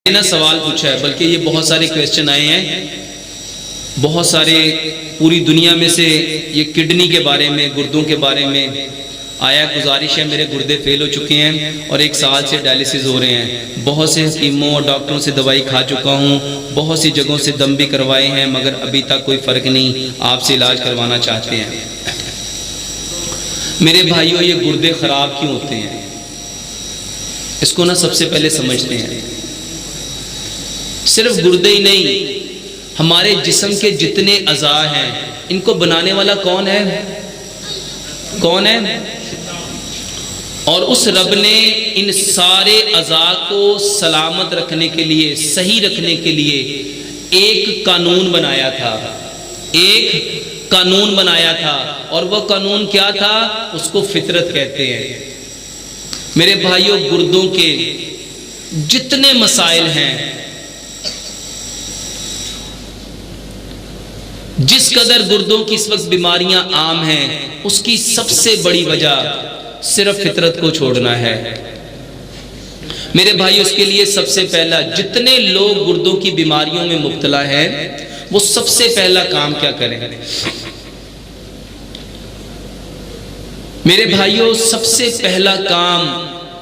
نہ سوال پوچھا ہے بلکہ یہ بہت سارے کویسچن آئے ہیں، بہت سارے پوری دنیا میں سے یہ کڈنی کے بارے میں، گردوں کے بارے میں آیا گزارش ہے۔ میرے گردے فیل ہو چکے ہیں اور 1 سال سے ڈائلیسس ہو رہے ہیں، بہت سے حکیموں اور ڈاکٹروں سے دوائی کھا چکا ہوں، بہت سی جگہوں سے دم بھی کروائے ہیں مگر ابھی تک کوئی فرق نہیں، آپ سے علاج کروانا چاہتے ہیں۔ میرے بھائیوں، یہ گردے خراب کیوں ہوتے ہیں اس کو سب سے پہلے سمجھتے ہیں۔ صرف گردے ہی نہیں، ہمارے جسم کے جتنے اعضاء ہیں ان کو بنانے والا کون ہے؟ کون ہے؟ اور اس رب نے ان سارے اعضاء کو سلامت رکھنے کے لیے، صحیح رکھنے کے لیے ایک قانون بنایا تھا، ایک قانون بنایا تھا، اور وہ قانون کیا تھا؟ اس کو فطرت کہتے ہیں۔ میرے بھائیوں، گردوں کے جتنے مسائل ہیں، جس قدر گردوں کی اس وقت بیماریاں عام ہیں، اس کی سب سے بڑی وجہ صرف فطرت کو چھوڑنا ہے۔ میرے بھائی، اس کے لیے سب سے پہلا، جتنے لوگ گردوں کی بیماریوں میں مبتلا ہیں وہ سب سے پہلا کام کیا کریں؟ میرے بھائیوں، سب سے پہلا کام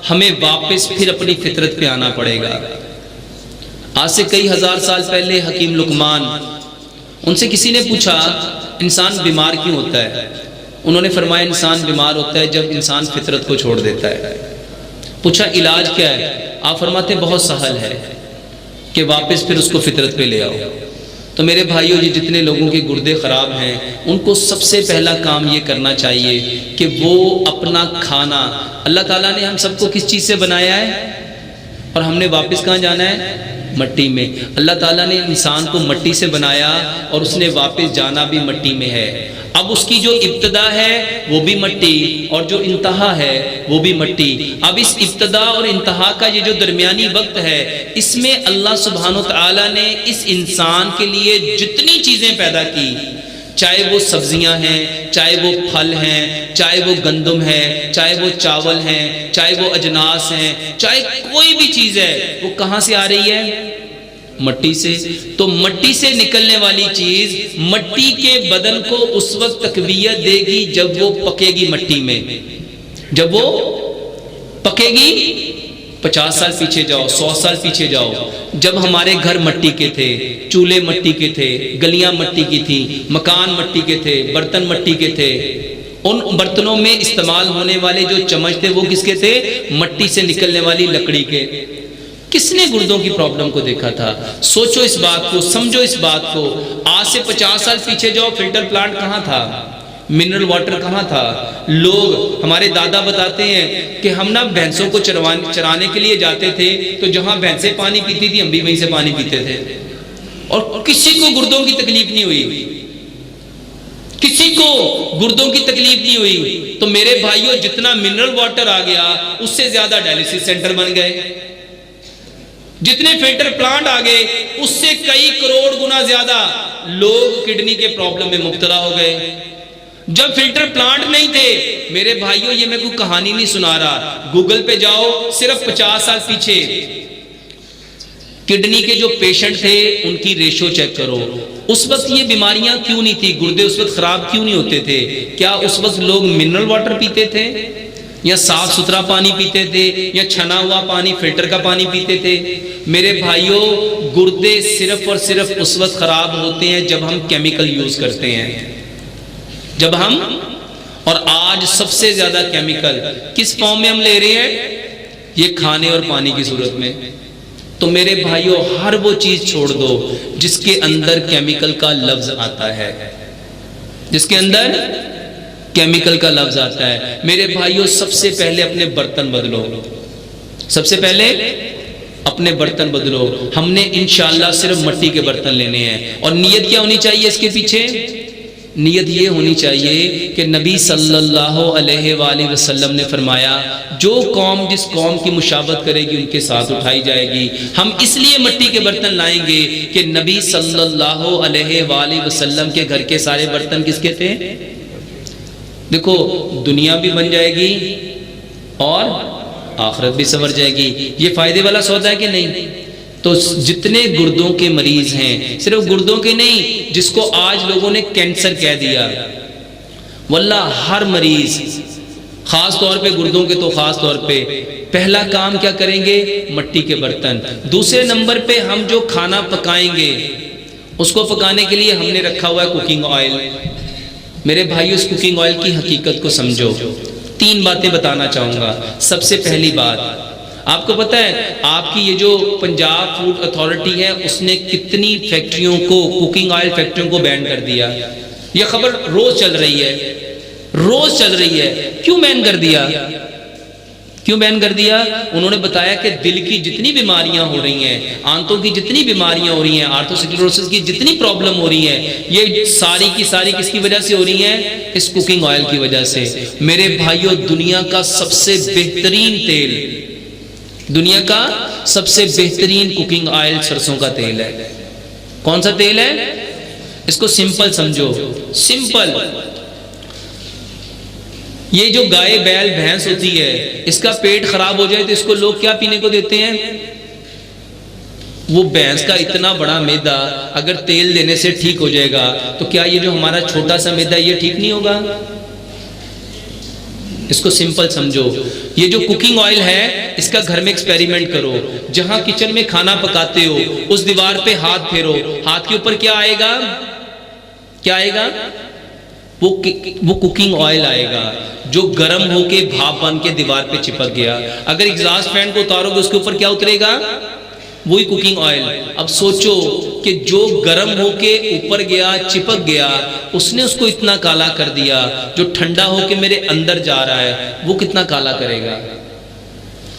ہمیں واپس پھر اپنی فطرت پہ آنا پڑے گا۔ آج سے کئی ہزار سال پہلے حکیم لقمان، ان سے کسی نے پوچھا انسان بیمار کیوں ہوتا ہے؟ انہوں نے فرمایا انسان بیمار ہوتا ہے جب انسان فطرت کو چھوڑ دیتا ہے۔ پوچھا علاج کیا ہے؟ آپ فرماتے بہت سہل ہے کہ واپس پھر اس کو فطرت پہ لے آؤ۔ تو میرے بھائیوں، یہ جتنے لوگوں کے گردے خراب ہیں ان کو سب سے پہلا کام یہ کرنا چاہیے کہ وہ اپنا کھانا، اللہ تعالیٰ نے ہم سب کو کس چیز سے بنایا ہے اور ہم نے واپس کہاں جانا ہے؟ مٹی میں۔ اللہ تعالیٰ نے انسان کو مٹی سے بنایا اور اس نے واپس جانا بھی مٹی میں ہے۔ اب اس کی جو ابتدا ہے وہ بھی مٹی اور جو انتہا ہے وہ بھی مٹی۔ اب اس ابتدا اور انتہا کا یہ جو درمیانی وقت ہے، اس میں اللہ سبحانہ و تعالیٰ نے اس انسان کے لیے جتنی چیزیں پیدا کی، چاہے وہ سبزیاں ہیں، چاہے وہ پھل ہیں، چاہے وہ گندم ہے، چاہے وہ چاول ہیں، چاہے وہ اجناس ہیں، چاہے کوئی بھی چیز ہے، وہ کہاں سے آ رہی ہے؟ مٹی سے۔ تو مٹی سے نکلنے والی چیز مٹی کے بدن کو اس وقت تقویت دے گی جب وہ پکے گی مٹی میں، جب وہ پکے گی۔ 50 سال پیچھے جاؤ، 100 سال پیچھے جاؤ، جب ہمارے گھر مٹی کے تھے، چولہے مٹی کے تھے، گلیاں مٹی کی تھیں، مکان مٹی کے تھے، برتن مٹی کے تھے، ان برتنوں میں استعمال ہونے والے جو چمچ تھے وہ کس کے تھے؟ مٹی سے نکلنے والی لکڑی کے۔ کس نے گردوں کی پرابلم کو دیکھا تھا؟ سوچو اس بات کو، سمجھو اس بات کو۔ آج سے 50 سال پیچھے جاؤ، فلٹر پلانٹ کہاں تھا؟ منرل واٹر کہاں تھا؟ لوگ، ہمارے دادا بتاتے ہیں کہ ہم بھینسوں کو چرانے کے لیے جاتے تھے تو جہاں بھینسیں پانی پیتی تھی ہم بھی وہیں سے پانی پیتے تھے، اور کسی کو گردوں کی تکلیف نہیں ہوئی، کسی کو گردوں کی تکلیف نہیں ہوئی۔ تو میرے بھائیوں، جتنا منرل واٹر آ گیا اس سے زیادہ ڈائلیسس سینٹر بن گئے، جتنے فلٹر پلانٹ آ گئے اس سے کئی کروڑ گنا زیادہ لوگ کڈنی کے پرابلم میں مبتلا ہو گئے۔ جب فلٹر پلانٹ نہیں تھے میرے بھائیوں، یہ میں کوئی کہانی نہیں سنا رہا، گوگل پہ جاؤ، صرف 50 سال پیچھے کڈنی کے جو پیشنٹ تھے ان کی ریشو چیک کرو۔ اس وقت یہ بیماریاں کیوں نہیں تھی؟ گردے اس وقت خراب کیوں نہیں ہوتے تھے؟ کیا اس وقت لوگ منرل واٹر پیتے تھے یا صاف ستھرا پانی پیتے تھے یا چھنا ہوا پانی، فلٹر کا پانی پیتے تھے؟ میرے بھائیوں، گردے صرف اور صرف اس وقت خراب ہوتے ہیں جب ہم کیمیکل یوز کرتے ہیں، جب ہم، اور آج سب سے زیادہ کیمیکل کس فارم میں ہم لے رہے ہیں؟ یہ کھانے اور پانی کی صورت میں۔ تو میرے بھائیوں، ہر وہ چیز چھوڑ دو جس کے اندر کیمیکل کا لفظ آتا ہے، جس کے اندر کیمیکل کا لفظ آتا ہے۔ میرے بھائیوں، سب سے پہلے اپنے برتن بدلو، سب سے پہلے اپنے برتن بدلو۔ ہم نے انشاءاللہ صرف مٹی کے برتن لینے ہیں، اور نیت کیا ہونی چاہیے اس کے پیچھے؟ نیت یہ ہونی چاہیے کہ نبی صلی اللہ علیہ وآلہ وسلم نے فرمایا جو قوم جس قوم کی مشابہت کرے گی ان کے ساتھ اٹھائی جائے گی۔ ہم اس لیے مٹی کے برتن لائیں گے کہ نبی صلی اللہ علیہ وآلہ وسلم کے گھر کے سارے برتن کس کے تھے؟ دیکھو، دنیا بھی بن جائے گی اور آخرت بھی سنور جائے گی۔ یہ فائدے والا سودا ہے کہ نہیں؟ تو جتنے گردوں کے مریض ہیں، صرف گردوں کے نہیں، جس کو آج لوگوں نے کینسر کہہ دیا، واللہ ہر مریض، خاص طور پہ گردوں کے تو خاص طور پہ، پہلا کام کیا کریں گے؟ مٹی کے برتن۔ دوسرے نمبر پہ ہم جو کھانا پکائیں گے، اس کو پکانے کے لیے ہم نے رکھا ہوا ہے کوکنگ آئل۔ میرے بھائیو، اس کوکنگ آئل کی حقیقت کو سمجھو۔ 3 باتیں بتانا چاہوں گا۔ سب سے پہلی بات، آپ کو پتہ ہے آپ کی یہ جو پنجاب فوڈ اتھارٹی ہے، اس نے کتنی فیکٹریوں کو، کوکنگ آئل فیکٹریوں کو بین کر دیا۔ یہ خبر روز چل رہی ہے، روز چل رہی ہے۔ کیوں بین کر دیا؟ کیوں بین کر دیا؟ انہوں نے بتایا کہ دل کی جتنی بیماریاں ہو رہی ہیں، آنتوں کی جتنی بیماریاں ہو رہی ہیں، آرتھروسکلیروسس کی جتنی پرابلم ہو رہی ہیں، یہ ساری کی ساری کس کی وجہ سے ہو رہی ہیں؟ اس کوکنگ آئل کی وجہ سے۔ میرے بھائیو، دنیا کا سب سے بہترین تیل، دنیا کا سب سے بہترین کوکنگ آئل سرسوں کا تیل ہے۔ کون سا تیل ہے؟ اس کو سمپل سمجھو، سمپل۔ یہ جو گائے بیل بھینس ہوتی ہے، اس کا پیٹ خراب ہو جائے تو اس کو لوگ کیا پینے کو دیتے ہیں؟ وہ بھینس کا اتنا بڑا میدا اگر تیل دینے سے ٹھیک ہو جائے گا تو کیا یہ جو ہمارا چھوٹا سا میدا یہ ٹھیک نہیں ہوگا؟ اس کو سمپل سمجھو۔ یہ جو کوکنگ آئل ہے، اس کا گھر میں ایکسپیریمنٹ کرو۔ جہاں کچن میں کھانا پکاتے ہو، اس دیوار پہ ہاتھ پھیرو، ہاتھ کے اوپر کیا آئے گا؟ کیا آئے گا؟ وہ کوکنگ آئل آئے گا جو گرم ہو کے بھاپ بن کے دیوار پہ چپک گیا۔ اگر ایگزاسٹ فین کو اتارو گے، اس کے اوپر کیا اترے گا؟ وہی کوکنگ آئل۔ اب سوچو کہ جو گرم ہو کے اوپر گیا، چپک گیا، اس نے اس کو اتنا کالا کر دیا، جو ٹھنڈا ہو کے میرے اندر جا رہا ہے وہ کتنا کالا کرے گا؟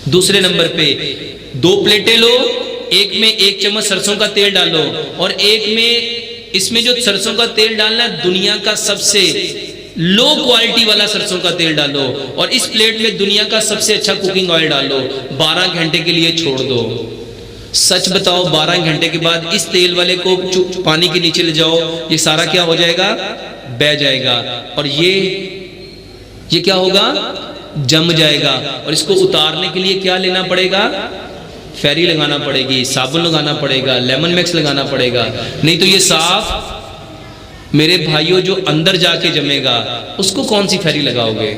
دوسرے نمبر پہ 2 پلیٹیں لو، ایک میں 1 چمچ سرسوں کا تیل ڈالو، اور ایک میں، اس میں جو سرسوں کا تیل ڈالنا ہے دنیا کا سب سے لو کوالٹی والا سرسوں کا تیل ڈالو، اور اس پلیٹ میں دنیا کا سب سے اچھا کوکنگ آئل ڈالو، 12 گھنٹے کے لیے چھوڑ دو۔ سچ بتاؤ، 12 گھنٹے کے بعد اس تیل والے کو پانی کے نیچے لے جاؤ، یہ سارا کیا ہو جائے گا؟ بہہ جائے گا، اور یہ کیا ہوگا؟ جم جائے گا۔ اور اس کو اتارنے کے لیے کیا لینا پڑے گا؟ فیری لگانا پڑے گی، صابن لگانا پڑے گا، لیمن میکس لگانا پڑے گا، نہیں تو یہ صاف۔ میرے بھائیوں، جو اندر جا کے جمے گا اس کو کون سی فیری لگاؤ گے؟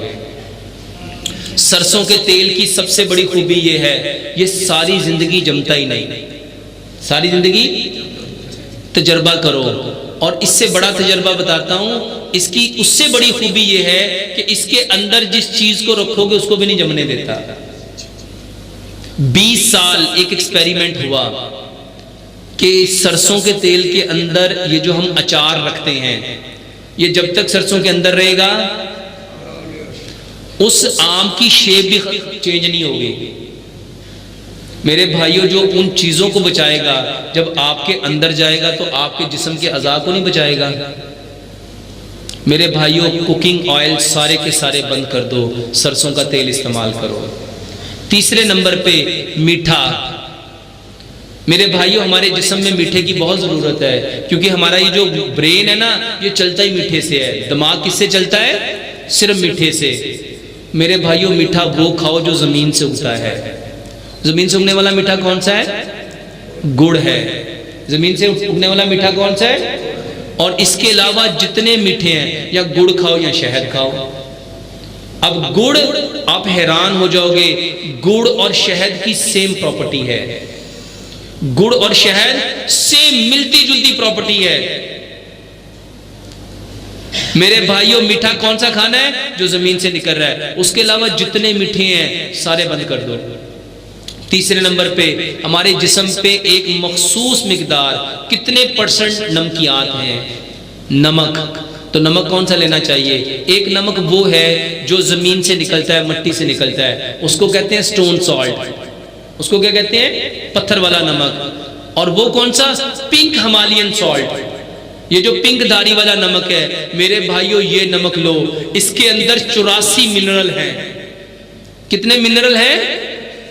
سرسوں کے تیل کی سب سے بڑی خوبی یہ ہے، یہ ساری زندگی جمتا ہی نہیں، ساری زندگی۔ تجربہ کرو، اور اس سے بڑا تجربہ بتاتا ہوں، اس کی اس سے بڑی خوبی یہ ہے کہ اس کے اندر جس چیز کو رکھو گے اس کو بھی نہیں جمنے دیتا۔ 20 سال ایک ایکسپیریمنٹ ہوا کہ سرسوں کے تیل کے اندر یہ جو ہم اچار رکھتے ہیں، یہ جب تک سرسوں کے اندر رہے گا اس آم کی شیپ بھی چینج نہیں ہوگی۔ میرے بھائیوں، جو ان چیزوں کو بچائے گا جب آپ کے اندر جائے گا تو آپ کے جسم کے اعضاء کو نہیں بچائے گا۔ میرے بھائیوں، کوکنگ آئل سارے کے سارے بند کر دو، سرسوں کا تیل استعمال کرو۔ تیسرے نمبر پہ میٹھا۔ میرے بھائیوں، ہمارے جسم میں میٹھے کی بہت ضرورت ہے، کیونکہ ہمارا یہ جو برین ہے نا، یہ چلتا ہی میٹھے سے ہے۔ دماغ کس سے چلتا ہے؟ صرف میٹھے سے۔ میرے بھائیوں، میٹھا وہ کھاؤ جو زمین سے اگتا ہے۔ زمین سے اگنے والا میٹھا کون سا ہے؟ گڑ ہے۔ زمین سے اگنے والا میٹھا کون سا ہے؟ اور اس کے علاوہ جتنے میٹھے ہیں، یا گڑ کھاؤ یا شہد کھاؤ۔ اب گڑ، آپ حیران ہو جاؤ گے، گڑ اور شہد کی سیم پراپرٹی ہے۔ گڑ اور شہد سیم ملتی جلتی پراپرٹی ہے۔ میرے بھائیوں، میٹھا کون سا کھانا ہے؟ جو زمین سے نکل رہا ہے۔ اس کے علاوہ جتنے میٹھے ہیں سارے بند کر دو۔ تیسرے نمبر پہ ہمارے جسم پہ ایک مخصوص مقدار، کتنے % نمکیات ہیں؟ نمک۔ تو نمک کون سا لینا چاہیے؟ ایک نمک وہ ہے جو زمین سے نکلتا ہے، مٹی سے نکلتا ہے، اس کو کہتے ہیں سٹون سالٹ۔ اس کو کیا کہتے ہیں؟ پتھر والا نمک۔ اور وہ کون سا؟ Pink Himalayan salt. یہ جو پنک دھاری والا نمک ہے، میرے بھائیوں یہ نمک لو، اس کے اندر 84 منرل ہیں۔ کتنے منرل ہیں؟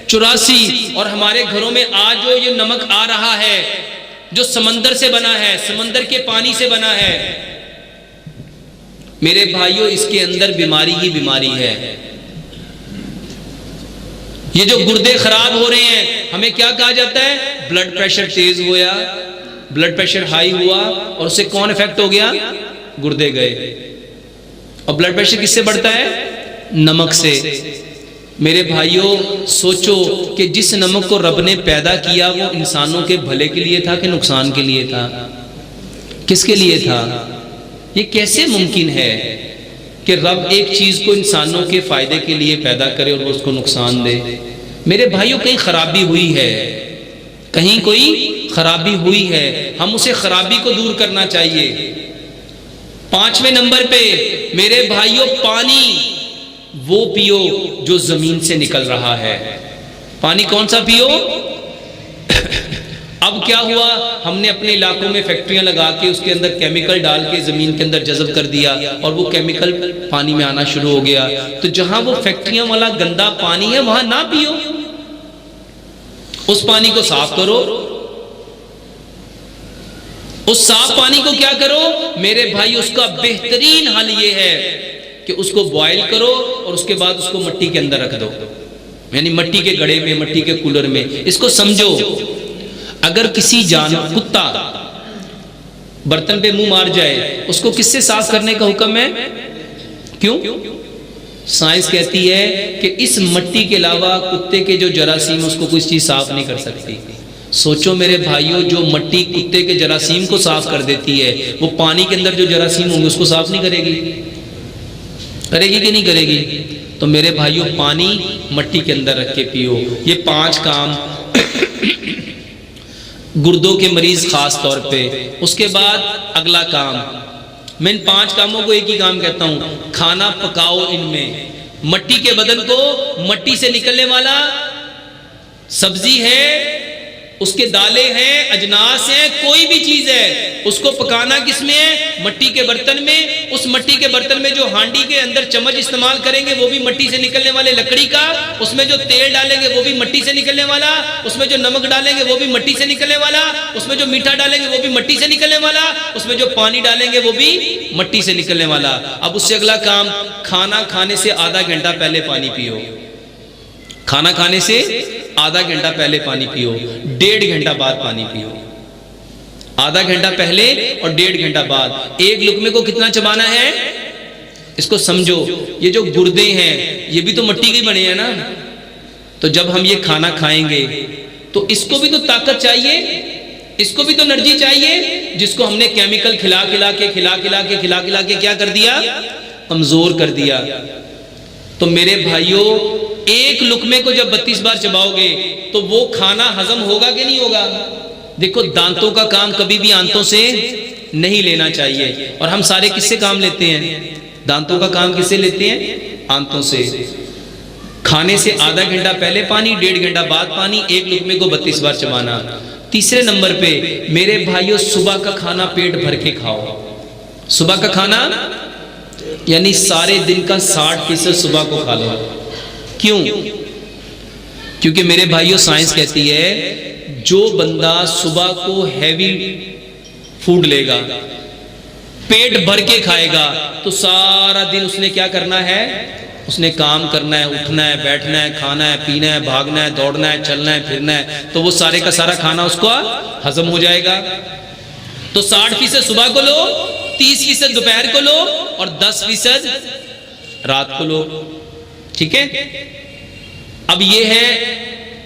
84۔ اور ہمارے گھروں میں آج جو یہ نمک آ رہا ہے، جو سمندر سے بنا ہے، سمندر کے پانی سے بنا ہے، میرے بھائیوں اس کے اندر بیماری ہی بیماری ہے۔ یہ جو گردے خراب ہو رہے ہیں ہمیں کیا کہا جاتا ہے؟ بلڈ پریشر تیز ہوا، بلڈ پریشر ہائی ہوا اور اس سے کون افیکٹ ہو گیا؟ گردے گئے۔ اور بلڈ پریشر کس سے بڑھتا ہے؟ نمک سے۔ میرے بھائیوں سوچو کہ جس نمک کو رب نے پیدا کیا وہ انسانوں کے بھلے کے لیے تھا کہ نقصان کے لیے تھا؟ کس کے لیے تھا؟ یہ کیسے ممکن ہے کہ رب ایک چیز کو انسانوں کے فائدے کے لیے پیدا کرے اور وہ اس کو نقصان دے؟ میرے بھائیوں کہیں خرابی ہوئی ہے، کہیں کوئی خرابی ہوئی ہے، ہم اسے خرابی کو دور کرنا چاہیے۔ 5ویں نمبر پہ میرے بھائیوں پانی وہ پیو جو زمین سے نکل رہا ہے۔ پانی کون سا پیو؟ اب کیا ہوا؟ ہم نے اپنے علاقوں میں فیکٹریاں لگا کے اس کے اندر کیمیکل ڈال کے زمین کے اندر جذب کر دیا اور وہ کیمیکل پانی میں آنا شروع ہو گیا۔ تو جہاں وہ فیکٹریاں والا گندا پانی ہے وہاں نہ پیو، اس پانی کو صاف کرو۔ اس صاف پانی کو کیا کرو میرے بھائی؟ اس کا بہترین حل یہ ہے کہ اس کو بوائل کرو اور اس کے بعد اس کو مٹی کے اندر رکھ دو، یعنی مٹی کے گڑھے میں، مٹی کے کولر میں۔ اس کو سمجھو، اگر کسی جانور کتا برتن پہ منہ مار جائے اس کو کس سے صاف کرنے کا حکم ہے؟ کیوں؟ سائنس کہتی ہے کہ اس مٹی کے علاوہ کتے کے جو جراثیم اس کو کوئی چیز صاف نہیں کر سکتی۔ سوچو میرے بھائیوں، جو مٹی کتے کے جراثیم کو صاف کر دیتی ہے وہ پانی کے اندر جو جراثیم ہوں گے اس کو صاف نہیں کرے گی؟ کرے گی کہ نہیں کرے گی؟ تو میرے بھائیوں پانی مٹی کے اندر رکھ کے پیو۔ یہ 5 کام گردوں کے مریض خاص طور پہ۔ اس کے بعد اگلا کام، میں ان 5 کاموں کو ایک ہی کام کہتا ہوں، کھانا پکاؤ ان میں۔ مٹی کے بدن کو مٹی سے نکلنے والا سبزی ہے، اس کے دالیں ہیں، اجناس ہیں، کوئی بھی چیز ہے، اس کو پکانا کس میں ہے؟ مٹی کے برتن میں۔ اس مٹی کے برتن میں جو ہانڈی کے اندر چمچ استعمال کریں گے وہ بھی مٹی سے نکلنے والے لکڑی کا، اس میں جو تیل ڈالیں گے وہ بھی مٹی سے نکلنے والا، اس میں جو نمک ڈالیں گے وہ بھی مٹی سے نکلنے والا، اس میں جو میٹھا ڈالیں گے وہ بھی مٹی سے نکلنے والا، اس میں جو پانی ڈالیں گے وہ بھی مٹی سے نکلنے والا۔ اب اس سے اگلا کام، کھانا کھانے سے آدھا گھنٹہ پہلے پانی پیو۔ کھانا کھانے سے آدھا گھنٹہ پہلے پانی پیو، 1.5 گھنٹہ بعد پانی پیو۔ آدھا گھنٹہ پہلے اور 1.5 گھنٹہ بعد۔ ایک لقمے کو کتنا چبانا ہے؟ اس کو سمجھو، یہ جو گردے ہیں یہ بھی تو مٹی کے بنے ہیں نا، تو جب ہم یہ کھانا کھائیں گے تو اس کو بھی تو طاقت چاہیے، اس کو بھی تو انرجی چاہیے، جس کو ہم نے کیمیکل کھلا کھلا کے کیا کر دیا؟ کمزور کر دیا۔ تو میرے بھائیوں ایک لقمے کو جب 32 بار چباؤ گے تو وہ کھانا ہضم ہوگا کہ نہیں ہوگا؟ دیکھو دانتوں کا کام کبھی بھی آنتوں سے نہیں لینا چاہیے، اور ہم سارے کس سے کام لیتے ہیں؟ دانتوں کا کام کس سے لیتے ہیں؟ آنتوں سے۔ کھانے سے آدھا گھنٹہ پہلے پانی، 1.5 گھنٹہ بعد پانی، ایک لقمے کو 32 بار چبانا۔ تیسرے نمبر پہ میرے بھائیوں صبح کا کھانا پیٹ بھر کے کھاؤ۔ صبح کا کھانا یعنی سارے دن کا 60% صبح کو کھا لو۔ کیوں؟ کیونکہ میرے بھائیوں سائنس کہتی ہے جو بندہ صبح کو ہیوی فوڈ لے گا، پیٹ بھر کے کھائے گا، تو سارا دن اس نے کیا کرنا ہے؟ اس نے کام کرنا ہے، اٹھنا ہے، بیٹھنا ہے، کھانا ہے، پینا ہے، بھاگنا ہے، دوڑنا ہے، چلنا ہے، پھرنا ہے، تو وہ سارے کا سارا کھانا اس کو ہضم ہو جائے گا۔ تو 60% صبح کو لو، 30% دوپہر کو لو اور 10% رات کو لو۔ ٹھیک ہے؟ اب یہ ہے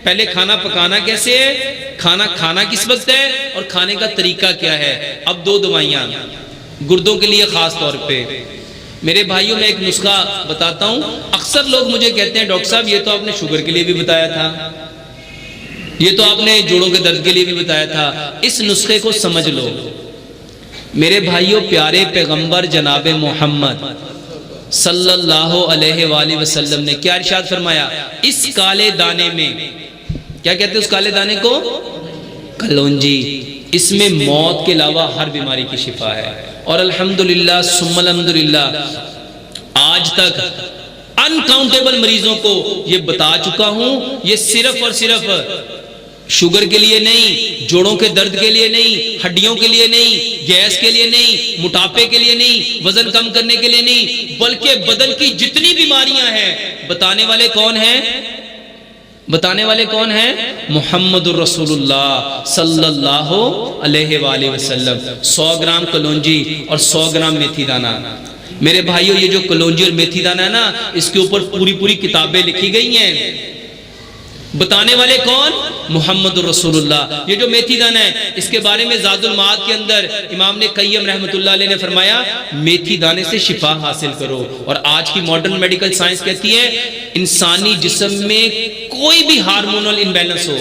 پہلے کھانا پکانا کیسے ہے، کھانا کھانا کس وقت ہے اور کھانے کا طریقہ کیا ہے۔ اب 2 دوائیاں گردوں کے لیے خاص طور پہ۔ میرے بھائیوں میں ایک نسخہ بتاتا ہوں، اکثر لوگ مجھے کہتے ہیں ڈاکٹر صاحب یہ تو آپ نے شوگر کے لیے بھی بتایا تھا، یہ تو آپ نے جوڑوں کے درد کے لیے بھی بتایا تھا۔ اس نسخے کو سمجھ لو میرے بھائیوں، پیارے پیغمبر جناب محمد صلی اللہ علیہ وآلہ وسلم نے کیا ارشاد فرمایا؟ اس کالے دانے میں، کیا کہتے ہیں اس کالے دانے کو؟ کلونجی۔ اس میں موت کے علاوہ ہر بیماری کی شفا ہے، اور الحمدللہ ثم الحمدللہ آج تک انکاؤنٹیبل مریضوں کو یہ بتا چکا ہوں۔ یہ صرف اور صرف شوگر کے لیے نہیں، جوڑوں کے درد کے لیے نہیں، ہڈیوں کے لیے نہیں، گیس کے لیے نہیں، موٹاپے کے لیے نہیں، وزن کم کرنے کے لیے نہیں، بلکہ بدن کی جتنی بیماریاں ہیں، بتانے والے کون ہیں؟ بتانے والے کون ہیں؟ محمد الرسول اللہ صلی اللہ علیہ وآلہ وسلم۔ 100 گرام کلونجی اور 100 گرام میتھی دانہ۔ میرے بھائیوں یہ جو کلونجی اور میتھی دانہ ہے نا، اس کے اوپر پوری کتابیں لکھی گئی ہیں۔ بتانے والے کون؟ محمد الرسول اللہ۔ یہ جو میتھی دانہ ہے اس کے بارے میں زاد المعاد کے اندر امام نے قیم رحمۃ اللہ علیہ نے فرمایا میتھی دانے سے شفا حاصل کرو۔ اور آج کی ماڈرن میڈیکل سائنس کہتی ہے انسانی جسم میں کوئی بھی ہارمونل انبیلنس ہو،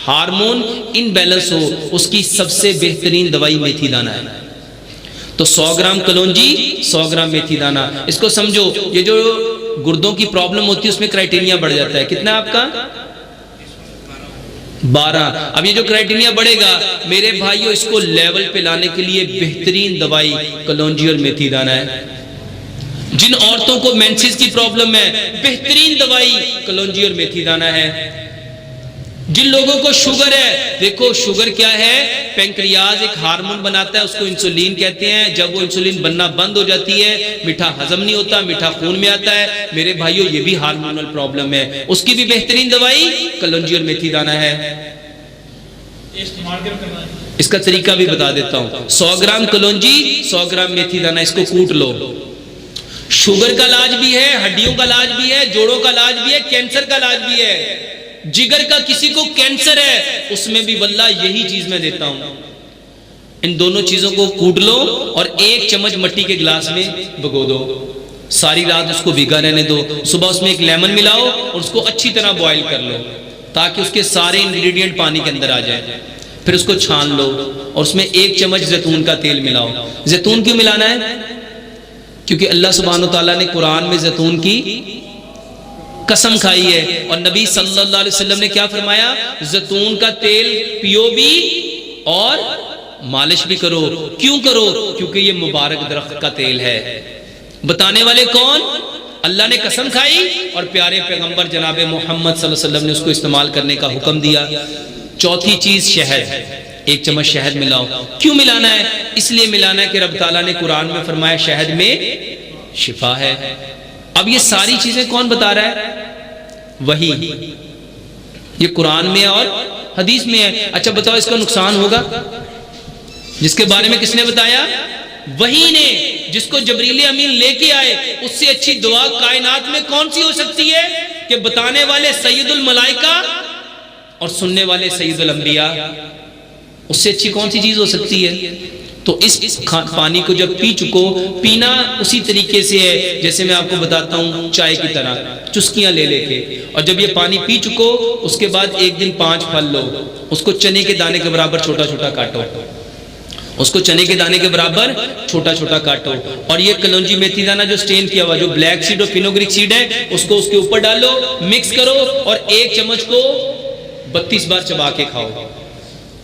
ہارمون انبیلنس ہو، اس کی سب سے بہترین دوائی میتھی دانہ ہے۔ تو 100 گرام کلونجی، 100 گرام میتھی دانہ۔ اس کو سمجھو، یہ جو گردوں کی پرابلم ہوتی ہے اس میں کرائٹینیا بڑھ جاتا ہے۔ کتنا آپ کا؟ 12۔ اب یہ جو کرائٹینیا بڑھے گا میرے بھائیوں، اس کو لیول پہ لانے کے لیے بہترین دوائی کلونجی اور میتھی دانہ ہے۔ جن عورتوں کو مینسز کی پرابلم ہے بہترین دوائی کلونجی اور میتھی دانہ ہے۔ جن لوگوں کو شوگر ہے، دیکھو شوگر کیا ہے، پینکریاز ایک ہارمون بناتا ہے، اس کو انسولین کہتے ہیں۔ جب وہ انسولین بننا بند ہو جاتی ہے میٹھا ہضم نہیں ہوتا، میٹھا خون میں آتا ہے۔ میرے بھائیوں یہ بھی ہارمونل پرابلم ہے، اس کی بھی بہترین دوائی کلونجی اور میتھی دانہ ہے۔ اس کا طریقہ بھی بتا دیتا ہوں۔ 100 گرام کلونجی، 100 گرام میتھی دانہ، اس کو کوٹ لو۔ شوگر کا علاج بھی ہے، ہڈیوں کا علاج بھی ہے، جوڑوں کا علاج بھی ہے، کینسر کا علاج بھی ہے۔ جگر کا کسی کو کینسر ہے اس میں بھی واللہ یہی چیز میں دیتا ہوں۔ ان دونوں چیزوں کو کوٹ لو اور 1 چمچ مٹی کے گلاس میں بھگو دو، ساری رات اس کو بھیگا رہنے دو۔ صبح اس میں 1 لیمن ملاؤ اور اس کو اچھی طرح بوائل کر لو تاکہ اس کے سارے انگریڈینٹ پانی کے اندر آ جائیں۔ پھر اس کو چھان لو اور اس میں 1 چمچ زیتون کا تیل ملاؤ۔ زیتون کیوں ملانا ہے؟ کیونکہ اللہ سبحانہ وتعالیٰ نے قرآن میں زیتون کی قسم کھائی ہے، اور نبی صلی اللہ علیہ وسلم نے کیا فرمایا؟ زیتون کا تیل پیو بھی اور مالش بھی کرو۔ کیوں کرو؟ کیونکہ یہ مبارک درخت کا تیل ہے۔ بتانے والے کون؟ اللہ نے قسم کھائی اور پیارے پیغمبر جناب محمد صلی اللہ علیہ وسلم نے اس کو استعمال کرنے کا حکم دیا۔ چوتھی چیز شہد، 1 چمچ شہد ملاؤ۔ کیوں ملانا ہے؟ اس لیے ملانا ہے کہ رب تعالیٰ نے قرآن میں فرمایا شہد میں شفا ہے۔ اب یہ ساری چیزیں کون بتا رہا ہے؟ وہی، یہ قرآن میں اور حدیث میں ہے۔ اچھا بتاؤ اس کا نقصان ہوگا؟ جس کے بارے میں کس نے بتایا؟ وہی نے، جس کو جبریل امین لے کے آئے۔ اس سے اچھی دعا کائنات میں کون سی ہو سکتی ہے کہ بتانے والے سید الملائکہ اور سننے والے سید الانبیاء؟ اس سے اچھی کون سی چیز ہو سکتی ہے؟ تو اس پانی کو جب پی چکو، پینا اسی طریقے سے ہے جیسے میں آپ کو بتاتا ہوں چائے کی طرح، چسکیاں لے لے کے۔ اور جب یہ پانی پی چکو اس کے بعد 1 دن 5 پھل لو، اس کو چنے کے دانے کے برابر چھوٹا چھوٹا کاٹو، اس کو چنے کے دانے کے برابر چھوٹا چھوٹا کاٹو، اور یہ کلونجی میتھی دانہ جو سٹین کیا ہوا، جو بلیک سیڈ اور فینوگریک سیڈ ہے، اس کو اس کے اوپر ڈالو، مکس کرو اور 1 چمچ کو 32 بار چبا کے کھاؤ۔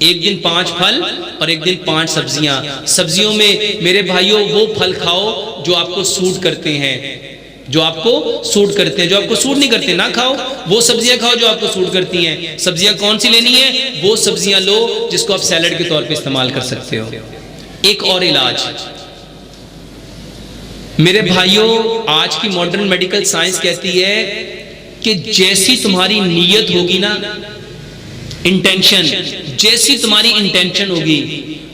1 دن 5 پھل اور 1 دن 5 سبزیاں۔ سبزیوں میں میرے بھائیوں وہ پھل کھاؤ جو آپ کو سوٹ کرتے ہیں، جو آپ کو سوٹ کرتے ہیں۔ جو آپ کو سوٹ نہیں کرتے نہ کھاؤ، وہ سبزیاں کھاؤ جو آپ کو سوٹ کرتی ہیں۔ سبزیاں کون سی لینی ہیں؟ وہ سبزیاں لو جس کو آپ سیلڈ کے طور پہ استعمال کر سکتے ہو۔ ایک اور علاج میرے بھائیوں، آج کی ماڈرن میڈیکل سائنس کہتی ہے کہ جیسی تمہاری نیت ہوگی نا، انٹینشن، جیسی تمہاری انٹینشن ہوگی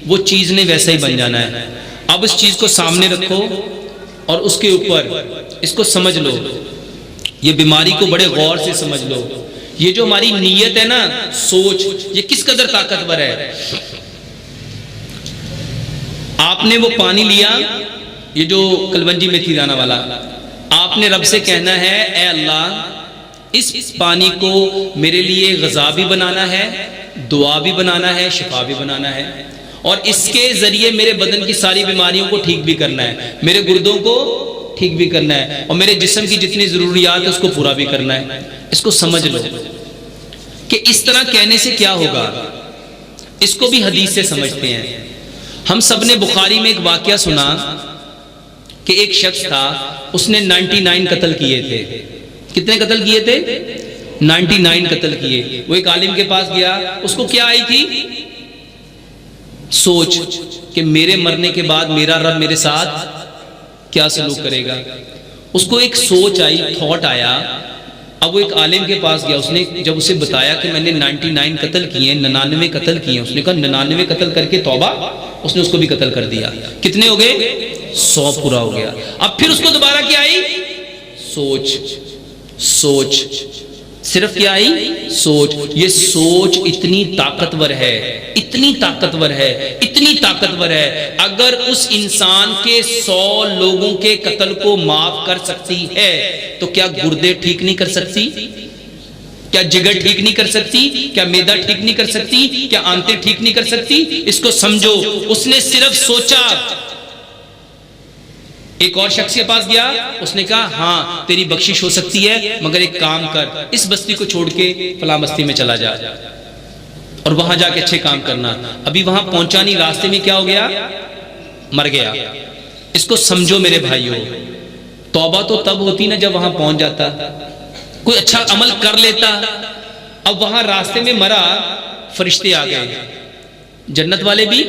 وہ چیز نے ویسا ہی بن جانا ہے۔ اب اس چیز کو سامنے رکھو اور اس کے اوپر اس کو سمجھ لو، یہ بیماری کو بڑے غور سے سمجھ لو۔ یہ جو ہماری نیت ہے نا، سوچ، یہ کس قدر طاقتور ہے۔ آپ نے وہ پانی لیا، یہ جو کلونجی میتھی دانہ والا، آپ نے رب سے کہنا ہے اے اللہ اس پانی کو میرے لیے غذا بھی بنانا ہے، دعا بھی بنانا ہے، شفا بھی بنانا ہے، اور اس کے ذریعے میرے بدن کی ساری بیماریوں کو ٹھیک بھی کرنا ہے، میرے گردوں کو ٹھیک بھی کرنا ہے، اور میرے جسم کی جتنی ضروریات ہے اس کو پورا بھی کرنا ہے۔ اس کو سمجھ لو کہ اس طرح کہنے سے کیا ہوگا۔ اس کو بھی حدیث سے سمجھتے ہیں۔ ہم سب نے بخاری میں ایک واقعہ سنا کہ ایک شخص تھا، اس نے 99 قتل کیے تھے۔ کتنے قتل کیے تھے؟ 99 قتل کیے۔ وہ ایک عالم کے پاس گیا، اس کو کیا آئی تھی؟ سوچ کہ میرے مرنے کے بعد میرا رب میرے ساتھ کیا سلوک کرے گا۔ اس کو ایک سوچ آئی، تھاٹ آیا، اب وہ ایک عالم کے پاس گیا، اس نے جب اسے بتایا کہ میں نے 99 قتل کیے ہیں، 99 قتل کیے ہیں، اس نے کہا 99 قتل کر کے توبہ، اس نے اس کو بھی قتل کر دیا۔ کتنے ہو گئے؟ 100 پورا ہو گیا۔ اب پھر اس کو دوبارہ کیا آئی؟ سوچ، صرف کیا آئی؟ سوچ۔ یہ سوچ اتنی طاقتور ہے، اتنی طاقتور ہے، اتنی طاقتور ہے، اگر اس انسان کے 100 لوگوں کے قتل کو معاف کر سکتی ہے تو کیا گردے ٹھیک نہیں کر سکتی؟ کیا جگر ٹھیک نہیں کر سکتی؟ کیا میدا ٹھیک نہیں کر سکتی؟ کیا آنتیں ٹھیک نہیں کر سکتی؟ اس کو سمجھو، اس نے صرف سوچا۔ ایک اور شخص کے پاس گیا، اس نے کہا ہاں تیری بخشش ہو سکتی ہے، مگر ایک کام کر، اس بستی کو چھوڑ کے فلاں بستی میں چلا جا اور وہاں جا کے اچھے کام کرنا۔ ابھی وہاں پہنچا نہیں، راستے میں کیا ہو گیا؟ مر گیا۔ اس کو سمجھو میرے بھائیوں، توبہ تو تب ہوتی نا جب وہاں پہنچ جاتا، کوئی اچھا عمل کر لیتا۔ اب وہاں راستے میں مرا، فرشتے آ گئے، جنت والے بھی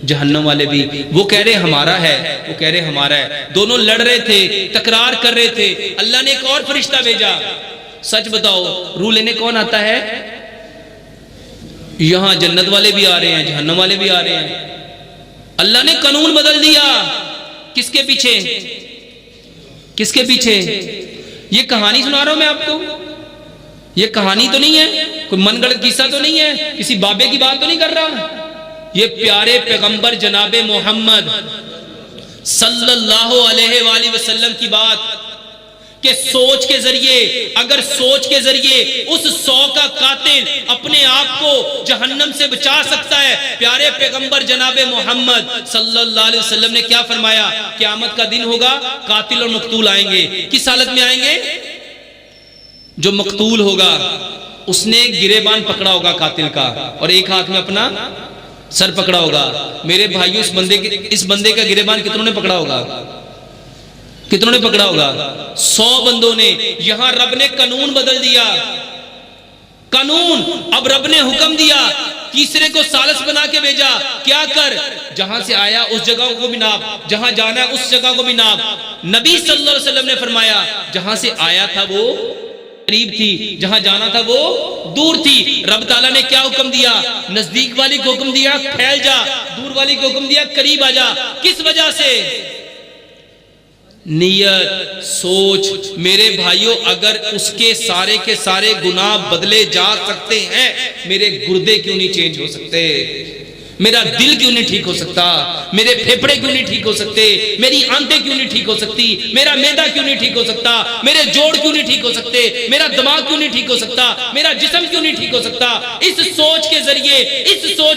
جہنم والے بھی، وہ کہہ رہے ہمارا ہے، وہ کہہ رہے ہمارا ہے، دونوں لڑ رہے تھے، تکرار کر رہے تھے۔ اللہ نے ایک اور فرشتہ بھیجا۔ سچ بتاؤ روح لینے کون آتا ہے؟ یہاں جنت والے بھی آ رہے ہیں، جہنم والے بھی آ رہے ہیں۔ اللہ نے قانون بدل دیا۔ کس کے پیچھے؟ کس کے پیچھے؟ یہ کہانی سنا رہا ہوں میں آپ کو، یہ کہانی تو نہیں ہے، کوئی من گڑھ قصہ تو نہیں ہے، کسی بابے کی بات تو نہیں کر رہا، یہ پیارے پیغمبر جناب محمد صلی اللہ علیہ وآلہ وسلم کی بات، کہ سوچ کے ذریعے، اگر سوچ کے ذریعے اس 100 کا قاتل اپنے آپ کو جہنم سے بچا سکتا ہے۔ پیارے پیغمبر جناب محمد صلی اللہ علیہ وسلم نے کیا فرمایا؟ قیامت کا دن ہوگا، قاتل اور مقتول آئیں گے۔ کس حالت میں آئیں گے؟ جو مقتول ہوگا اس نے گریبان پکڑا ہوگا قاتل کا، اور ایک ہاتھ میں اپنا سر پکڑا ہوگا۔ میرے بھائیو، اس بندے کا گریبان کتنوں نے پکڑا ہوگا؟ کتنوں نے پکڑا ہوگا؟ 100 بندوں نے۔ یہاں رب نے قانون بدل دیا، قانون۔ اب رب نے حکم دیا، تیسرے کو ثالث بنا کے بھیجا، کیا کر؟ جہاں سے آیا اس جگہ کو بھی ناپ، جہاں جانا ہے اس جگہ کو بھی ناپ۔ نبی صلی اللہ علیہ وسلم نے فرمایا جہاں سے آیا تھا وہ قریب تھی، جہاں جانا تھا وہ دور تھی۔ رب تعالیٰ نے کیا حکم دیا؟ نزدیک والی کو حکم دیا پھیل جا، دور والی کو حکم دیا قریب آ جا۔ کس وجہ سے؟ نیت، سوچ۔ میرے بھائیوں، اگر اس کے سارے گناہ بدلے جا سکتے ہیں، میرے گردے کیوں نہیں چینج ہو سکتے؟ میرا دل کیوں نہیں ٹھیک ہو سکتا؟ میرے پھیپھڑے کیوں نہیں ٹھیک ہو سکتے؟ میری آنتیں کیوں نہیں ٹھیک ہو سکتی؟ میرا معدہ کیوں نہیں ٹھیک ہو سکتا؟ میرے جوڑ کیوں نہیں ٹھیک ہو سکتے؟ میرا دماغ کیوں نہیں ٹھیک ہو سکتا؟ میرا جسم کیوں نہیں ٹھیک ہو سکتا؟ اس سوچ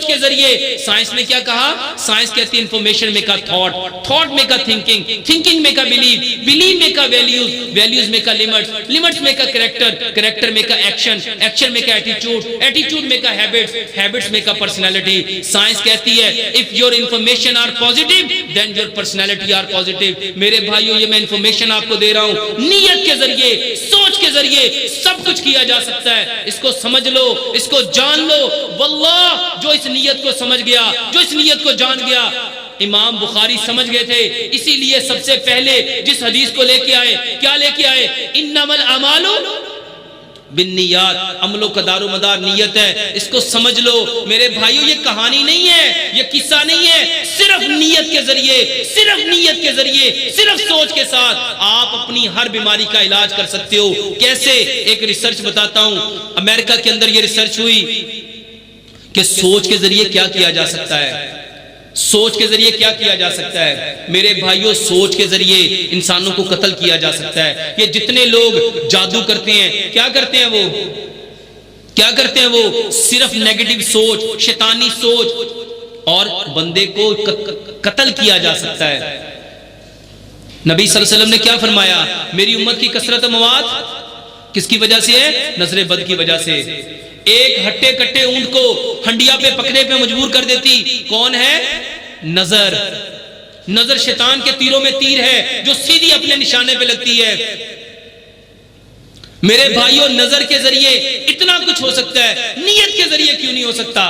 کے ذریعے سائنس نے کیا کہا؟ سائنس کہتی ہے information make a thought, thought make a thinking, thinking make a blue, blue make a values, values make a limits, limits make a character, character make a action, action make a attitude, attitude make a habits, habits make a personality. Science کہتی ہے if your information are positive then your personality are positive۔ میرے بھائیوں، یہ میں information آپ کو دے رہا ہوں، نیت کے ذریعے، سوچ کے ذریعے سب کچھ کیا جا سکتا ہے۔ اس کو سمجھ لو، اس کو جان لو۔ واللہ جو اس نیت کو سمجھ گیا، جو اس نیت کو جان گیا، امام بخاری سمجھ گئے تھے، اسی لیے سب سے پہلے جس حدیث کو لے کے آئے، کیا لے کے آئے؟ انما الاعمال بالنیات، عملوں کا دار و مدار نیت ہے۔ اس کو سمجھ لو میرے بھائیو، یہ کہانی نہیں ہے، یہ قصہ نہیں ہے، صرف نیت کے ذریعے، صرف نیت کے ذریعے، صرف سوچ کے ساتھ آپ اپنی ہر بیماری کا علاج کر سکتے ہو۔ کیسے؟ ایک ریسرچ بتاتا ہوں، امریکہ کے اندر یہ ریسرچ ہوئی کہ سوچ کے ذریعے کیا کیا جا سکتا ہے، سوچ کے ذریعے کیا کیا جا سکتا ہے۔ میرے بھائیوں، سوچ کے ذریعے انسانوں کو قتل کیا جا سکتا ہے۔ یہ جتنے لوگ جادو کرتے ہیں، کیا کرتے ہیں وہ؟ کیا کرتے ہیں وہ؟ صرف نیگیٹو سوچ، شیطانی سوچ، اور بندے کو قتل کیا جا سکتا ہے۔ نبی صلی اللہ علیہ وسلم نے کیا فرمایا؟ میری امت کی کثرت مواد کس کی وجہ سے ہے؟ نظر بد کی وجہ سے۔ ایک ہٹے کٹے اونٹ کو ہنڈیا پہ پکنے پہ مجبور کر دیتی، کون ہے؟ نظر۔ نظر شیطان کے تیروں میں تیر ہے جو سیدھی اپنے نشانے پہ لگتی ہے۔ میرے بھائیوں، نظر کے ذریعے اتنا کچھ ہو سکتا ہے، نیت کے ذریعے کیوں نہیں ہو سکتا؟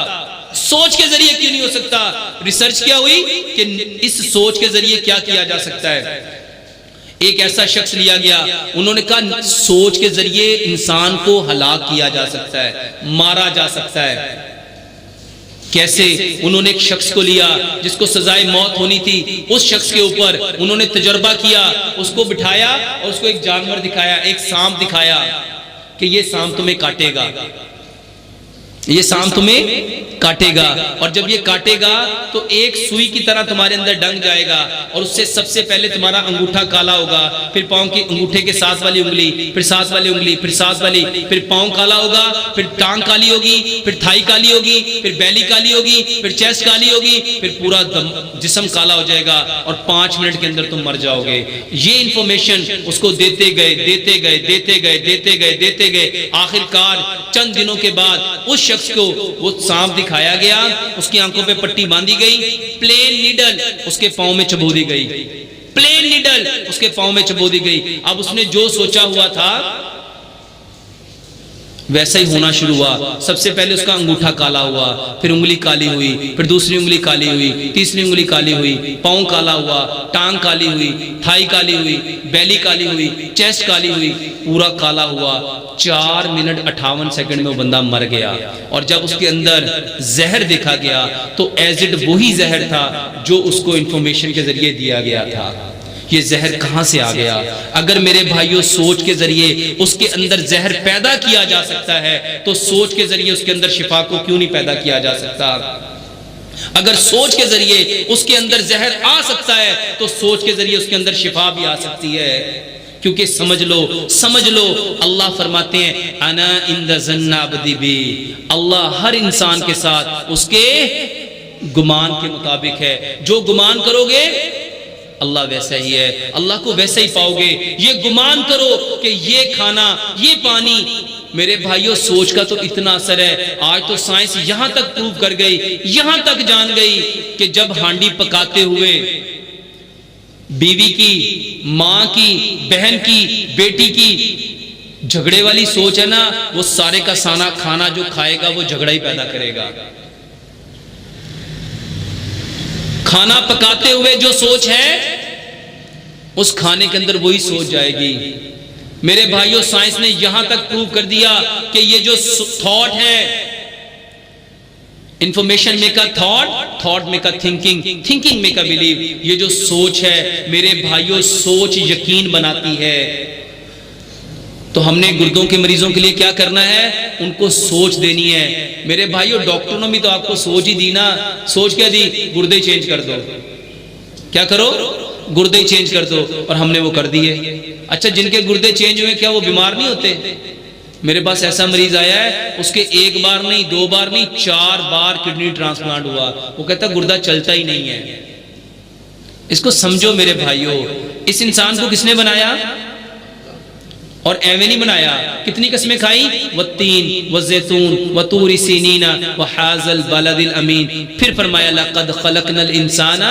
سوچ کے ذریعے کیوں نہیں ہو سکتا؟ ریسرچ کیا ہوئی کہ اس سوچ کے ذریعے کیا کیا جا سکتا ہے۔ ایک ایسا شخص لیا گیا، انہوں نے کہا سوچ کے ذریعے انسان کو ہلاک کیا جا سکتا ہے، مارا جا سکتا ہے۔ کیسے؟ انہوں نے ایک شخص کو لیا جس کو سزائے موت ہونی تھی، اس شخص کے اوپر انہوں نے تجربہ کیا، اس کو بٹھایا اور اس کو ایک جانور دکھایا، ایک سانپ دکھایا کہ یہ سانپ تمہیں کاٹے گا، یہ سانپ تمہیں کاٹے گا، اور جب یہ کاٹے گا تو ایک سوئی کی طرح تمہارے اندر ڈنگ جائے گا، اور اس سے سب سے پہلے تمہارا انگوٹھا کالا ہوگا، پھر پاؤں کی انگوٹھے کے ساتھ والی انگلی، پھر ساتھ والی انگلی، پھر ساتھ والی، پھر پاؤں کالا ہوگا، پھر ٹانگ کالی ہوگی، پھر تھائی کالی ہوگی، پھر بیلی کالی ہوگی، پھر چیسٹ کالی ہوگی، پھر پورا جسم کالا ہو جائے گا، اور 5 منٹ کے اندر تم مر جاؤ گے۔ یہ انفارمیشن اس کو دیتے گئے دیتے گئے دیتے گئے دیتے گئے دیتے گئے، آخر کار چند دنوں کے بعد اس شخص کو وہ سانپ دکھایا گیا، اس کی آنکھوں پہ پٹی باندھی گئی، پلین نیڈل اس کے پاؤں میں چبو دی گئی، پلین نیڈل اس کے پاؤں میں چبو دی گئی۔ اب اس نے جو سوچا ہوا تھا ویسا ہی ہونا شروع ہوا۔ سب سے پہلے اس کا انگوٹھا کالا ہوا، پھر انگلی کالی ہوئی، پھر دوسری انگلی کالی ہوئی، تیسری انگلی کالی ہوئی، پاؤں کالا ہوا، ٹانگ کالی ہوئی، تھائی کالی ہوئی، بیلی کالی ہوئی، چیسٹ کالی ہوئی، پورا کالا ہوا۔ 4 منٹ 58 سیکنڈ میں وہ بندہ مر گیا۔ اور جب اس کے اندر زہر دیکھا گیا تو ایزڈ وہی زہر تھا جو اس کو انفارمیشن کے ذریعے دیا گیا تھا۔ یہ زہر کہاں سے آ گیا؟ اگر میرے بھائیوں سوچ کے ذریعے اس کے اندر زہر پیدا کیا جا سکتا ہے تو سوچ کے ذریعے اس کے اندر شفا کو کیوں نہیں پیدا کیا جا سکتا؟ اگر سوچ کے ذریعے اس کے اندر زہر آ سکتا ہے تو سوچ کے ذریعے اس کے اندر شفا بھی آ سکتی ہے۔ کیونکہ سمجھ لو اللہ فرماتے ہیں انا عند ظن عبدی بی، اللہ ہر انسان کے ساتھ اس کے گمان کے مطابق ہے۔ جو گمان کرو گے اللہ ویسا ہی ہے، اللہ کو ویسا ہی پاؤ گے۔ یہ گمان کرو کہ یہ کھانا، یہ پانی، میرے بھائیوں سوچ کا تو اتنا اثر ہے۔ آج تو سائنس یہاں تک پروو کر گئی، یہاں تک جان گئی کہ جب ہانڈی پکاتے ہوئے بیوی کی، ماں کی، بہن کی، بیٹی کی جھگڑے والی سوچ ہے نا، وہ سارے کا سارا کھانا جو کھائے گا وہ جھگڑا ہی پیدا کرے گا۔ کھانا پکاتے ہوئے جو سوچ ہے اس کھانے کے اندر وہی سوچ جائے گی۔ میرے بھائیوں سائنس نے یہاں تک پروو کر دیا کہ یہ جو تھاٹ ہے، information make a thought, thought make a thinking, thinking make a blue. یہ جو سوچ ہے میرے بھائیوں، سوچ یقین بناتی ہے۔ تو ہم نے گردوں کے مریضوں کے لیے کیا کرنا ہے؟ ان کو سوچ دینی ہے۔ میرے بھائیوں ڈاکٹروں نے بھی تو آپ کو سوچ ہی دی نا۔ سوچ کیا دی؟ گردے چینج کر دو۔ کیا کرو؟ گردے چینج کر دو، اور ہم نے وہ کر دیے۔ اچھا جن کے گردے چینج ہوئے کیا وہ بیمار نہیں ہوتے؟ میرے پاس ایسا مریض آیا ہے، اس کے 1 بار نہیں، 2 بار نہیں، 4 بار کڈنی ٹرانسپلانٹ ہوا۔ وہ کہتا گردہ چلتا ہی نہیں ہے۔ اس کو سمجھو میرے بھائیوں، اس انسان کو کس نے بنایا؟ اور ایویں نہیں بنایا۔ کتنی قسمیں کھائی؟ والتین والزیتون وطور سینین وحاذا البلد الامین۔ پھر فرمایا لقد خلقنا الانسان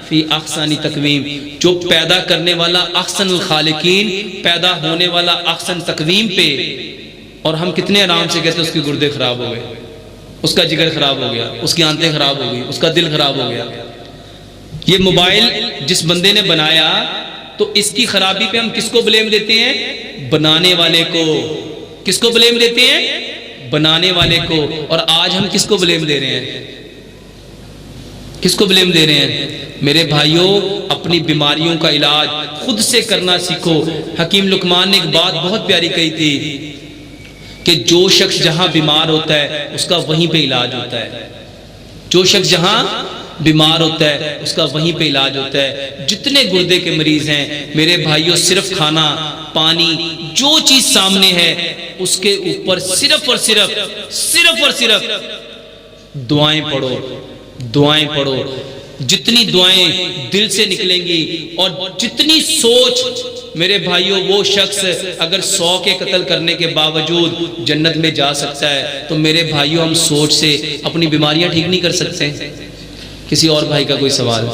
فی احسن تقویم۔ جو پیدا کرنے والا احسن الخالقین، پیدا ہونے والا احسن تقویم پہ، اور ہم کتنے آرام سے کہتے ہیں اس کے گردے خراب ہو گئے، اس کا جگر خراب ہو گیا، اس کی آنتیں خراب ہو گئی، اس کا دل خراب ہو گیا۔ یہ موبائل جس بندے نے بنایا تو اس کی خرابی پہ ہم کس کو بلیم دیتے ہیں؟ بنانے والے کو۔ کس کو بلیم دیتے ہیں؟ بنانے والے کو۔ اور آج ہم کس کو بلیم دے رہے ہیں؟ کس کو بلیم دے رہے ہیں؟ میرے بھائیوں اپنی بیماریوں کا علاج خود سے کرنا سیکھو۔ حکیم لقمان نے ایک بات بہت پیاری کہی تھی کہ جو شخص جہاں بیمار ہوتا ہے اس کا وہیں پہ علاج ہوتا ہے۔ جو شخص جہاں بیمار ہوتا ہے اس کا وہیں پہ علاج ہوتا ہے۔ جتنے گردے کے مریض ہیں میرے بھائیوں، صرف کھانا، پانی، جو چیز سامنے ہے اس کے اوپر صرف اور صرف دعائیں پڑھو، دعائیں پڑھو۔ جتنی دعائیں دل سے نکلیں گی اور جتنی سوچ، میرے بھائیوں وہ شخص اگر 100 کے قتل کرنے کے باوجود جنت میں جا سکتا ہے تو میرے بھائیوں ہم سوچ سے اپنی بیماریاں ٹھیک نہیں کر سکتے؟ کسی اور بھائی کا کوئی سوال؟